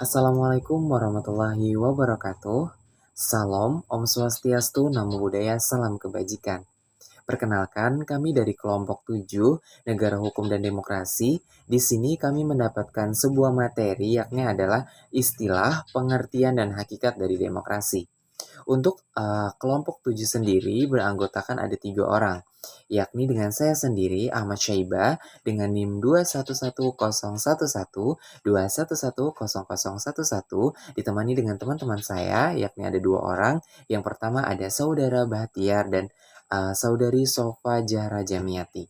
Assalamualaikum warahmatullahi wabarakatuh. Salam, Om Swastiastu, Namo Buddhaya, Salam Kebajikan. Perkenalkan, kami dari kelompok 7 Negara Hukum dan Demokrasi. Di sini kami mendapatkan sebuah materi yakni adalah istilah, pengertian, dan hakikat dari demokrasi. Untuk kelompok 7 sendiri beranggotakan ada 3 orang, yakni dengan saya sendiri Ahmad Syaiba dengan NIM 2110111, ditemani dengan teman-teman saya yakni ada 2 orang. Yang pertama ada Saudara Bahtiar dan Saudari Sofa Jahra Jamiati.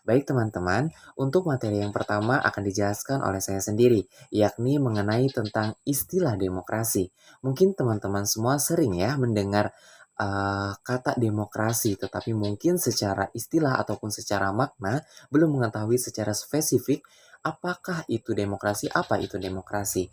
Baik teman-teman, untuk materi yang pertama akan dijelaskan oleh saya sendiri, yakni mengenai tentang istilah demokrasi. Mungkin teman-teman semua sering ya mendengar kata demokrasi, tetapi mungkin secara istilah ataupun secara makna belum mengetahui secara spesifik apakah itu demokrasi, apa itu demokrasi.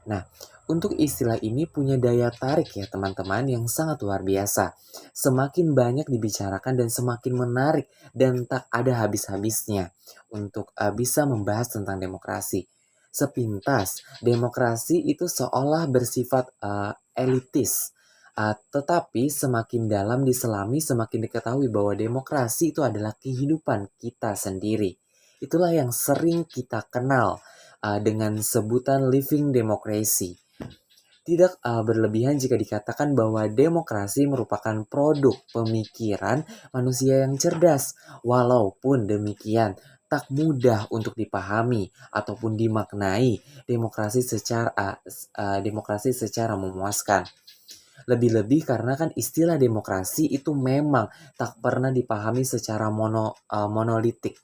Nah, untuk istilah ini punya daya tarik ya teman-teman yang sangat luar biasa. Semakin banyak dibicarakan dan semakin menarik dan tak ada habis-habisnya untuk bisa membahas tentang demokrasi. Sepintas, demokrasi itu seolah bersifat elitis. Tetapi semakin dalam diselami, semakin diketahui bahwa demokrasi itu adalah kehidupan kita sendiri. Itulah yang sering kita kenal dengan sebutan living democracy. Tidak berlebihan jika dikatakan bahwa demokrasi merupakan produk pemikiran manusia yang cerdas. Walaupun demikian, tak mudah untuk dipahami ataupun dimaknai demokrasi secara memuaskan. Lebih-lebih karena kan istilah demokrasi itu memang tak pernah dipahami secara monolitik.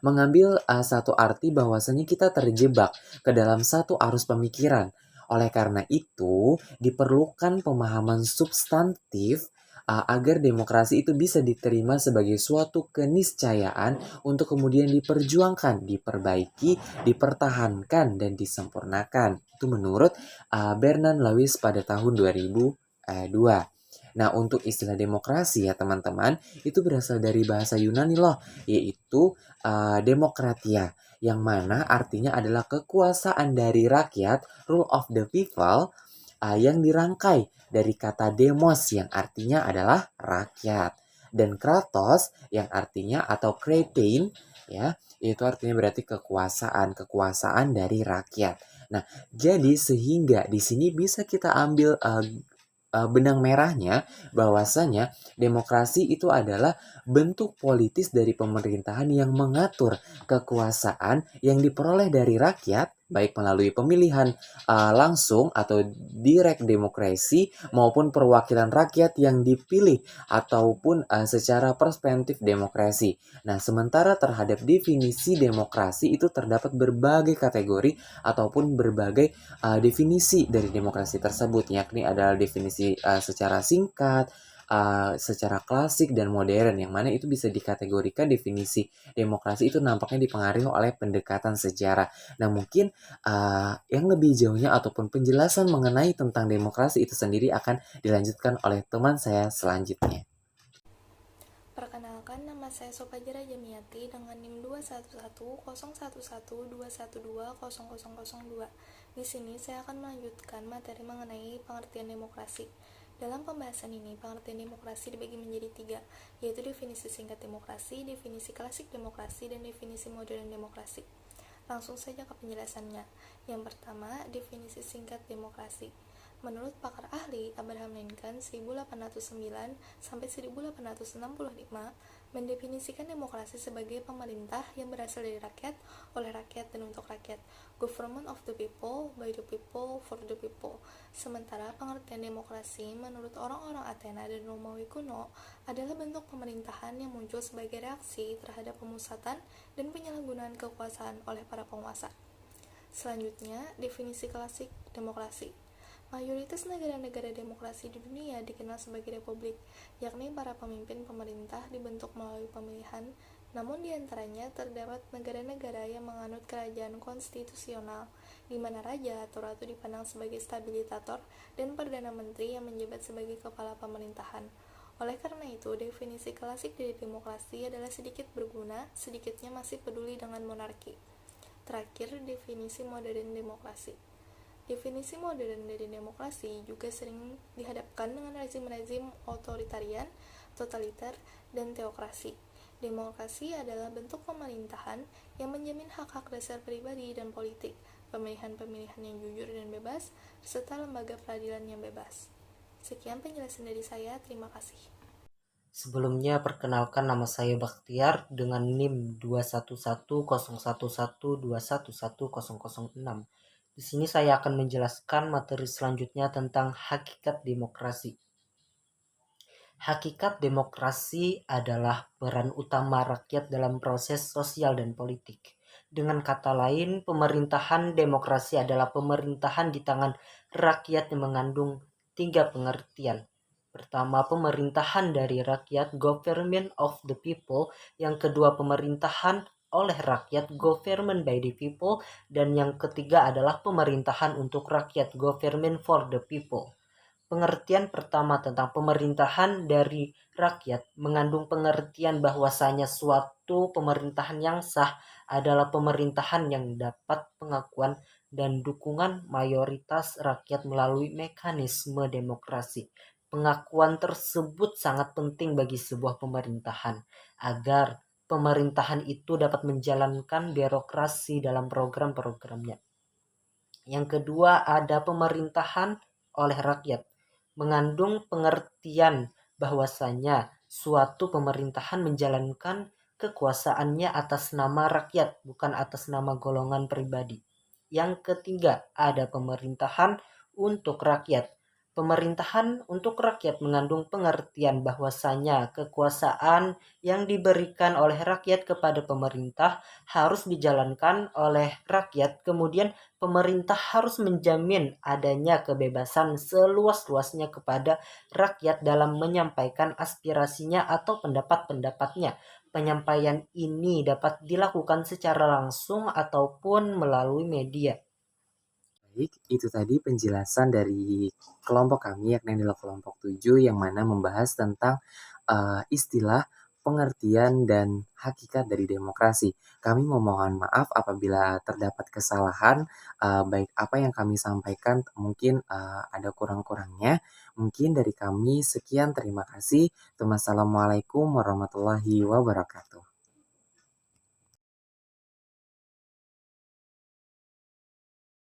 Mengambil satu arti bahwasanya kita terjebak ke dalam satu arus pemikiran. Oleh karena itu, diperlukan pemahaman substantif agar demokrasi itu bisa diterima sebagai suatu keniscayaan untuk kemudian diperjuangkan, diperbaiki, dipertahankan, dan disempurnakan. Itu menurut Bernard Lewis pada tahun 2002. Nah, untuk istilah demokrasi ya teman-teman, itu berasal dari bahasa Yunani loh, yaitu demokratia, yang mana artinya adalah kekuasaan dari rakyat, rule of the people, yang dirangkai dari kata demos yang artinya adalah rakyat, dan kratos yang artinya atau kretein ya, itu artinya berarti kekuasaan dari rakyat. Nah, jadi sehingga di sini bisa kita ambil benang merahnya bahwasanya demokrasi itu adalah bentuk politis dari pemerintahan yang mengatur kekuasaan yang diperoleh dari rakyat baik melalui pemilihan langsung atau direct demokrasi maupun perwakilan rakyat yang dipilih ataupun secara perspektif demokrasi. Nah, sementara terhadap definisi demokrasi itu terdapat berbagai kategori ataupun berbagai definisi dari demokrasi tersebut, yakni adalah definisi secara singkat, secara klasik dan modern, yang mana itu bisa dikategorikan definisi demokrasi itu nampaknya dipengaruhi oleh pendekatan sejarah. Nah, mungkin yang lebih jauhnya ataupun penjelasan mengenai tentang demokrasi itu sendiri akan dilanjutkan oleh teman saya selanjutnya. Perkenalkan, nama saya Sopajera Jamiati dengan NIM 211011121200002. Di sini saya akan melanjutkan materi mengenai pengertian demokrasi. Dalam pembahasan ini, pengertian demokrasi dibagi menjadi 3, yaitu definisi singkat demokrasi, definisi klasik demokrasi, dan definisi modern demokrasi. Langsung saja ke penjelasannya. Yang pertama, definisi singkat demokrasi. Menurut pakar ahli, Abraham Lincoln 1809 sampai 1865 mendefinisikan demokrasi sebagai pemerintah yang berasal dari rakyat, oleh rakyat, dan untuk rakyat. Government of the people, by the people, for the people. Sementara pengertian demokrasi menurut orang-orang Athena dan Romawi kuno adalah bentuk pemerintahan yang muncul sebagai reaksi terhadap pemusatan dan penyalahgunaan kekuasaan oleh para penguasa. Selanjutnya, definisi klasik demokrasi. Mayoritas negara-negara demokrasi di dunia dikenal sebagai republik, yakni para pemimpin pemerintah dibentuk melalui pemilihan, namun di antaranya terdapat negara-negara yang menganut kerajaan konstitusional, di mana raja atau ratu dipandang sebagai stabilitator dan perdana menteri yang menjabat sebagai kepala pemerintahan. Oleh karena itu, definisi klasik dari demokrasi adalah sedikit berguna, sedikitnya masih peduli dengan monarki. Terakhir, definisi modern demokrasi. Definisi modern dari demokrasi juga sering dihadapkan dengan rezim-rezim otoritarian, totaliter, dan teokrasi. Demokrasi adalah bentuk pemerintahan yang menjamin hak-hak dasar pribadi dan politik, pemilihan-pemilihan yang jujur dan bebas, serta lembaga peradilan yang bebas. Sekian penjelasan dari saya, terima kasih. Sebelumnya perkenalkan nama saya Bakhtiar dengan NIM 2110111211006. Di sini saya akan menjelaskan materi selanjutnya tentang hakikat demokrasi. Hakikat demokrasi adalah peran utama rakyat dalam proses sosial dan politik. Dengan kata lain, pemerintahan demokrasi adalah pemerintahan di tangan rakyat yang mengandung 3 pengertian. Pertama, pemerintahan dari rakyat, government of the people. Yang kedua, pemerintahan oleh rakyat, government by the people. Dan yang ketiga adalah pemerintahan untuk rakyat, government for the people. Pengertian pertama tentang pemerintahan dari rakyat mengandung pengertian bahwasanya suatu pemerintahan yang sah adalah pemerintahan yang dapat pengakuan dan dukungan mayoritas rakyat melalui mekanisme demokrasi. Pengakuan tersebut sangat penting bagi sebuah pemerintahan agar pemerintahan itu dapat menjalankan birokrasi dalam program-programnya. Yang kedua ada pemerintahan oleh rakyat, mengandung pengertian bahwasanya suatu pemerintahan menjalankan kekuasaannya atas nama rakyat, bukan atas nama golongan pribadi. Yang ketiga, ada pemerintahan untuk rakyat. Pemerintahan untuk rakyat mengandung pengertian bahwasanya kekuasaan yang diberikan oleh rakyat kepada pemerintah harus dijalankan oleh rakyat. Kemudian pemerintah harus menjamin adanya kebebasan seluas-luasnya kepada rakyat dalam menyampaikan aspirasinya atau pendapat-pendapatnya. Penyampaian ini dapat dilakukan secara langsung ataupun melalui media. Baik, itu tadi penjelasan dari kelompok kami, yakni adalah kelompok 7 yang mana membahas tentang istilah, pengertian, dan hakikat dari demokrasi. Kami memohon maaf apabila terdapat kesalahan, baik apa yang kami sampaikan mungkin ada kurang-kurangnya. Mungkin dari kami sekian, terima kasih. Wassalamualaikum warahmatullahi wabarakatuh.